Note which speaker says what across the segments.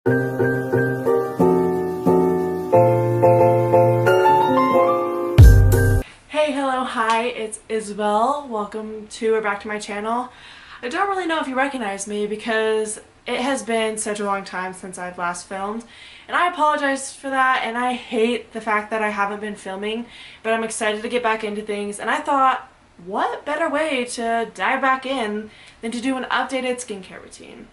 Speaker 1: Hey, hello, hi, it's Isabelle. Welcome to or back to my channel. I don't really know if you recognize me because it has been such a long time since I've last filmed, and I apologize for that, and I hate the fact that I haven't been filming, but I'm excited to get back into things, and I thought, what better way to dive back in than to do an updated skincare routine.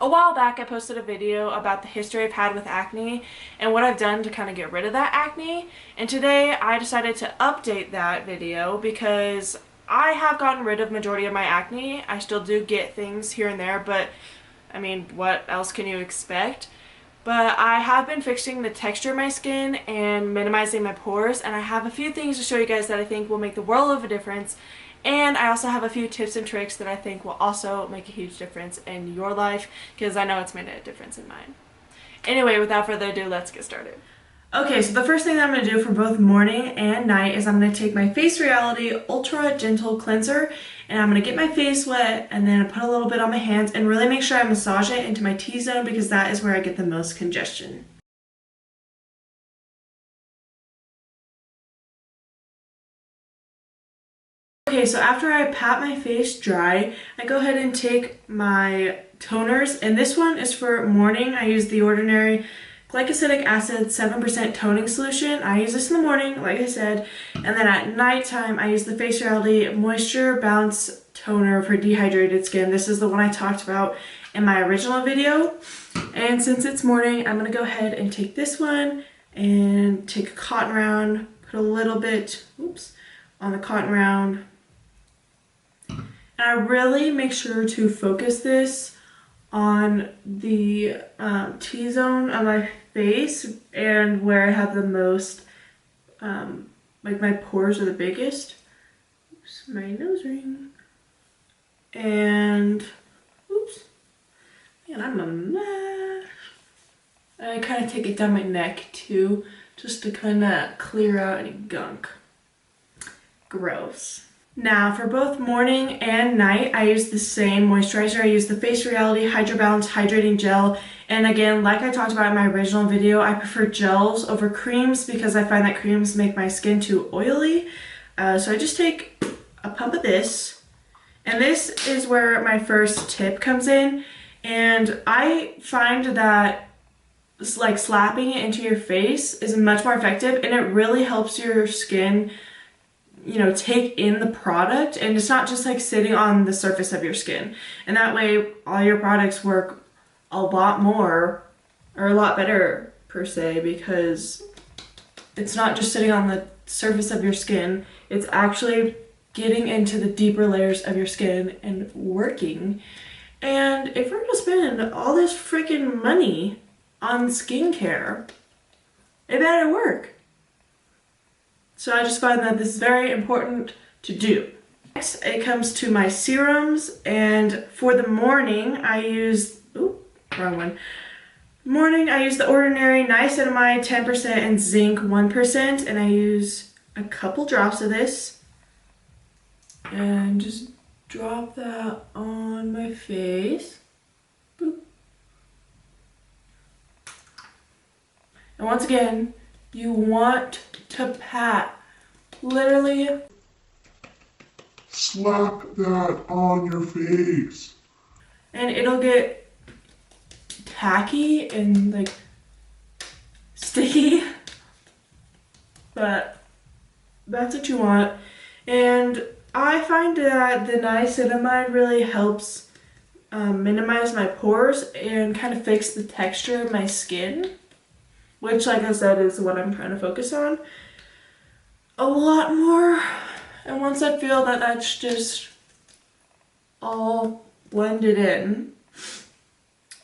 Speaker 1: A while back I posted a video about the history I've had with acne and what I've done to kind of get rid of that acne, and today I decided to update that video because I have gotten rid of majority of my acne. I still do get things here and there, but I mean, what else can you expect? But I have been fixing the texture of my skin and minimizing my pores, and I have a few things to show you guys that I think will make the world of a difference. And I also have a few tips and tricks that I think will also make a huge difference in your life, because I know it's made a difference in mine. Anyway, without further ado, let's get started. Okay, so the first thing that I'm going to do for both morning and night is I'm going to take my Face Reality Ultra Gentle Cleanser, and I'm going to get my face wet and then put a little bit on my hands and really make sure I massage it into my T-zone, because that is where I get the most congestion. Okay, so after I pat my face dry, I go ahead and take my toners, and this one is for morning. I use the Ordinary Glycosidic Acid 7% Toning Solution. I use this in the morning, like I said, and then at nighttime I use the Face Reality Moisture Balance Toner for dehydrated skin. This is the one I talked about in my original video, and since it's morning, I'm going to go ahead and take this one and take a cotton round, put a little bit, on the cotton round. And I really make sure to focus this on the T-zone of my face and where I have the most, like my pores are the biggest. Oops, my nose ring. And, man, I'm a mess. I kind of take it down my neck too, just to kind of clear out any gunk. Gross. Now for both morning and night, I use the same moisturizer. I use the Face Reality Hydro Balance Hydrating Gel. And again, like I talked about in my original video, I prefer gels over creams because I find that creams make my skin too oily. So I just take a pump of this. And this is where my first tip comes in. And I find that like slapping it into your face is much more effective, and it really helps your skin, you know, take in the product, and it's not just like sitting on the surface of your skin. And that way all your products work a lot more, or a lot better per se, because it's not just sitting on the surface of your skin, it's actually getting into the deeper layers of your skin and working. And if we're gonna spend all this freaking money on skincare, it better work. So I just find that this is very important to do. Next, it comes to my serums, and for the morning, I use, wrong one. Morning, I use the Ordinary Niacinamide 10% and Zinc 1%, and I use a couple drops of this, and just drop that on my face. Boop. And once again, you want to pat, literally
Speaker 2: slap that on your face,
Speaker 1: and it'll get tacky and like sticky, but that's what you want. And I find that the niacinamide really helps minimize my pores and kind of fix the texture of my skin, which, like I said, is what I'm trying to focus on a lot more. And once I feel that that's just all blended in,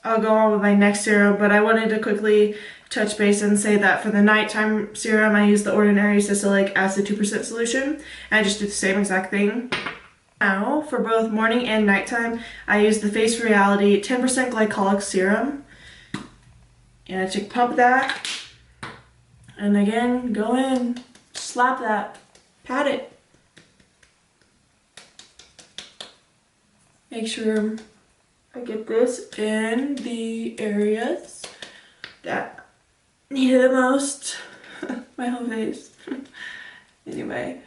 Speaker 1: I'll go on with my next serum. But I wanted to quickly touch base and say that for the nighttime serum, I use the Ordinary Salicylic Acid 2% solution. And I just do the same exact thing. Now, for both morning and nighttime, I use the Face Reality 10% Glycolic Serum. And I take a pump of that, and again, go in, slap that, pat it. Make sure I get this in the areas that need it the most. My whole face. Anyway,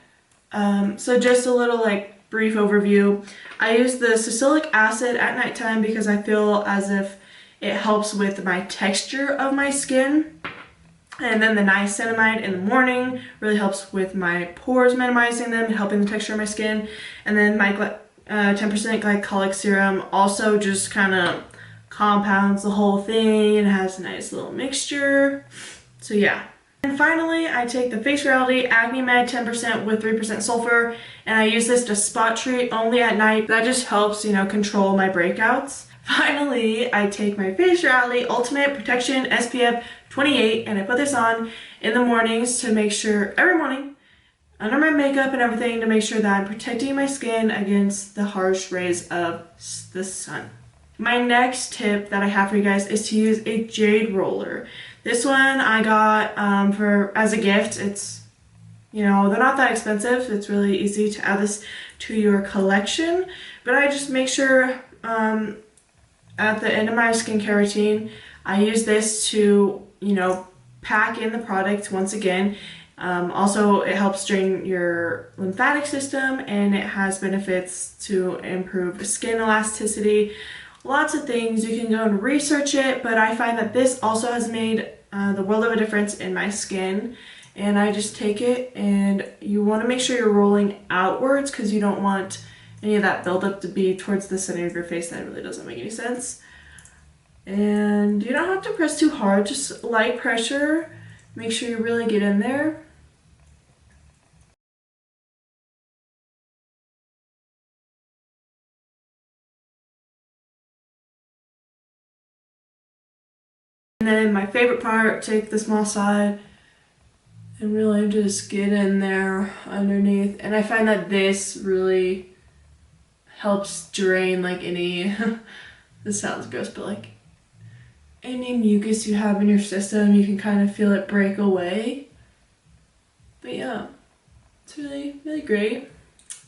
Speaker 1: so just a little like brief overview. I use the salicylic acid at nighttime because I feel as if it helps with my texture of my skin. And then the niacinamide in the morning really helps with my pores, minimizing them and helping the texture of my skin. And then my 10% glycolic serum also just kind of compounds the whole thing and has a nice little mixture. So yeah. And finally, I take the Face Reality Acne Med 10% with 3% sulfur, and I use this to spot treat only at night. That just helps, you know, control my breakouts. Finally, I take my Face Reality Ultimate Protection SPF 28, and I put this on in the mornings to make sure, every morning, under my makeup and everything, to make sure that I'm protecting my skin against the harsh rays of the sun. My next tip that I have for you guys is to use a jade roller. This one I got as a gift. It's, you know, they're not that expensive. It's really easy to add this to your collection. But I just make sure at the end of my skincare routine, I use this to, you know, pack in the product once again. Also, it helps drain your lymphatic system, and it has benefits to improve skin elasticity. Lots of things. You can go and research it, but I find that this also has made the world of a difference in my skin. And I just take it, and you want to make sure you're rolling outwards because you don't want any of that buildup to be towards the center of your face. That really doesn't make any sense. And you don't have to press too hard, just light pressure. Make sure you really get in there. And then my favorite part, take the small side and really just get in there underneath. And I find that this really helps drain like any, this sounds gross, but like any mucus you have in your system, you can kind of feel it break away. But yeah, it's really, really great.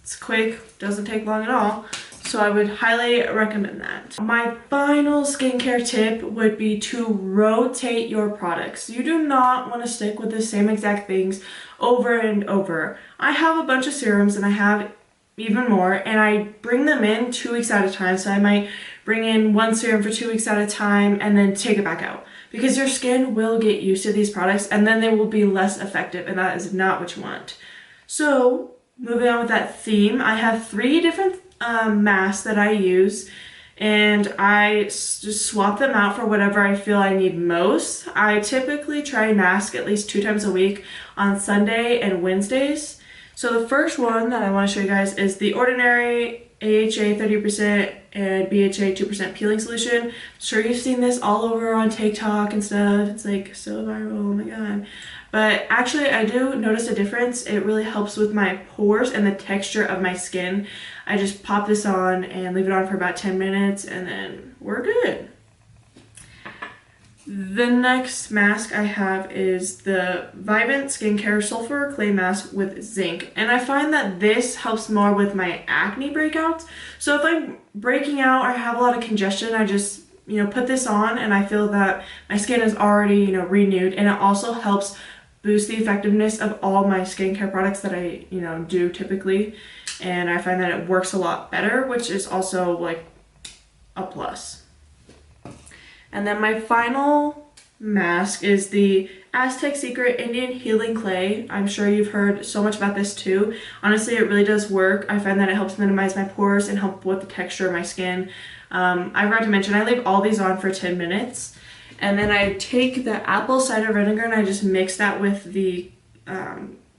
Speaker 1: It's quick, doesn't take long at all. So I would highly recommend that. My final skincare tip would be to rotate your products. You do not want to stick with the same exact things over and over. I have a bunch of serums, and I have even more, and I bring them in 2 weeks at a time. So I might bring in one serum for 2 weeks at a time and then take it back out, because your skin will get used to these products and then they will be less effective, and that is not what you want. So moving on with that theme, I have 3 different masks that I use, and I just swap them out for whatever I feel I need most. I typically try and mask at least 2 times a week on Sunday and Wednesdays. So the first one that I want to show you guys is the Ordinary AHA 30% and BHA 2% peeling solution. I'm sure you've seen this all over on TikTok and stuff. It's like so viral, oh my god. But actually, I do notice a difference. It really helps with my pores and the texture of my skin. I just pop this on and leave it on for about 10 minutes, and then we're good. The next mask I have is the Vivant Skincare Sulfur Clay Mask with Zinc. And I find that this helps more with my acne breakouts. So if I'm breaking out or have a lot of congestion, I just, you know, put this on, and I feel that my skin is already, you know, renewed. And it also helps boost the effectiveness of all my skincare products that I, you know, do typically. And I find that it works a lot better, which is also like a plus. And then my final mask is the Aztec Secret Indian Healing Clay. I'm sure you've heard so much about this too. Honestly, it really does work. I find that it helps minimize my pores and help with the texture of my skin. I forgot to mention, I leave all these on for 10 minutes. And then I take the apple cider vinegar and I just mix that with the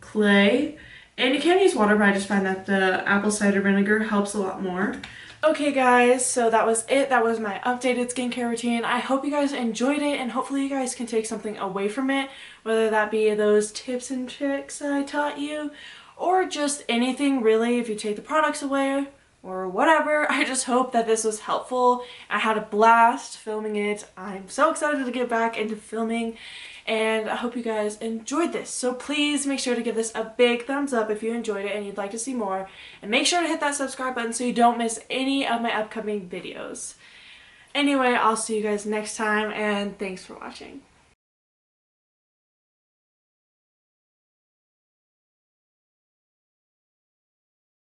Speaker 1: clay. And you can use water, but I just find that the apple cider vinegar helps a lot more. Okay guys, so that was it. That was my updated skincare routine. I hope you guys enjoyed it, and hopefully you guys can take something away from it, whether that be those tips and tricks I taught you, or just anything really if you take the products away or whatever. I just hope that this was helpful. I had a blast filming it. I'm so excited to get back into filming, and I hope you guys enjoyed this. So please make sure to give this a big thumbs up if you enjoyed it and you'd like to see more, and make sure to hit that subscribe button so you don't miss any of my upcoming videos. Anyway, I'll see you guys next time, and thanks for watching.